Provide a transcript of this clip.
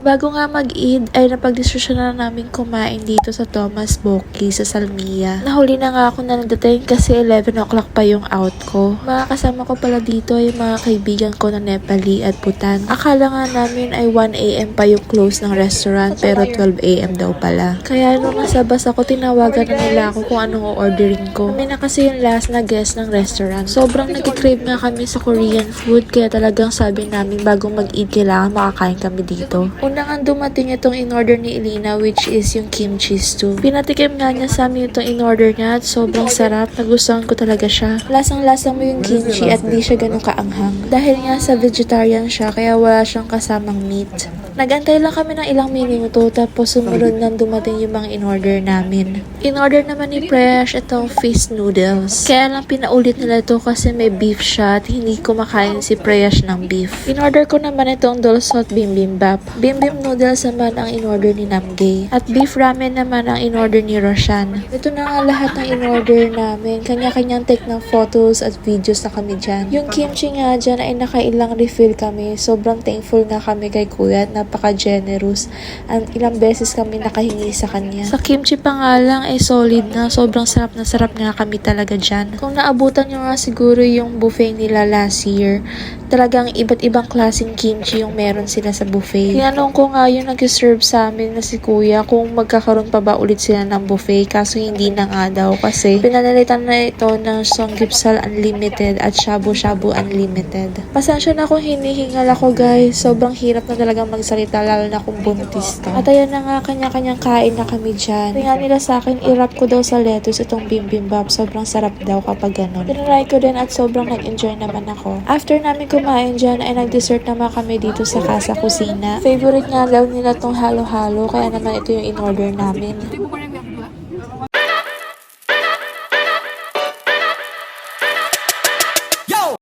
Bago nga mag-Eid ay napagdesisyon na namin kumain dito sa Thomas Boki sa Salmia. Nahuli na nga ako na nagdating kasi 11 o'clock pa yung out ko. Mga kasama ko pala dito ay mga kaibigan ko na Nepali at Bhutan. Akala nga namin ay 1 AM pa yung close ng restaurant pero 12 AM daw pala. Kaya nung nasa bus ako, tinawagan na nila ako kung anong ordering ko. Kami na kasi yung last na guest ng restaurant. Sobrang nag-crave nga kami sa Korean food kaya talagang sabi namin bago mag-Eid kailangan makakain kami dito. Una nga dumating itong in-order ni Elena which is yung kimchi stew. Pinatikim nga niya sa amin itong in-order niya at sobrang sarap. Nagustuhan ko talaga siya. Lasang-lasa mo yung kimchi at di siya ganun kaanghang. Dahil nga sa vegetarian siya kaya wala siyang kasamang meat. Nagantay lang kami ng ilang minuto tapos sumunod nang dumating yung mga in-order namin. In-order naman ni Presh itong fish noodles. Kaya lang pinaulit nila ito kasi may beef siya at hindi kumakain si Presh ng beef. In-order ko naman itong dolsot bibimbap. Bimbim noodles naman ang in-order ni Namgay. At beef ramen naman ang in-order ni Roshan. Ito na nga lahat ng in-order namin. Kanya-kanyang take ng photos at videos na kami dyan. Yung kimchi nga dyan ay nakailang refill kami. Sobrang thankful nga kami kay Kuya at napaka-generous. At ilang beses kami nakahingi sa kanya. Sa kimchi pa nga lang ay solid na. Sobrang sarap na sarap nga kami talaga dyan. Kung naabutan nyo nga siguro yung buffet nila last year, talagang iba't ibang klaseng kimchi yung meron sila sa buffet. Tinanong ko nga yung nag-serve sa amin na si Kuya kung magkakaroon pa ba ulit sila ng buffet kaso hindi na nga daw kasi pinanalitan na ito ng Songgipsal Unlimited at Shabu Shabu Unlimited. Pasensya na kung hinihingal ako guys. Sobrang hirap na talagang magsalita lalo na kung buntis ka. At ayan na nga kanya-kanyang kain na kami dyan. Kaya nila sa akin i-wrap ko daw sa lettuce itong bibimbap. Sobrang sarap daw kapag ganun. Tinry ko din at sobrang nag-enjoy naman ako. After namin kumain dyan ay nag-dessert naman kami dito sa Casa Kusina. Favorite nga daw nila tong halo-halo kaya naman ito yung in-order namin.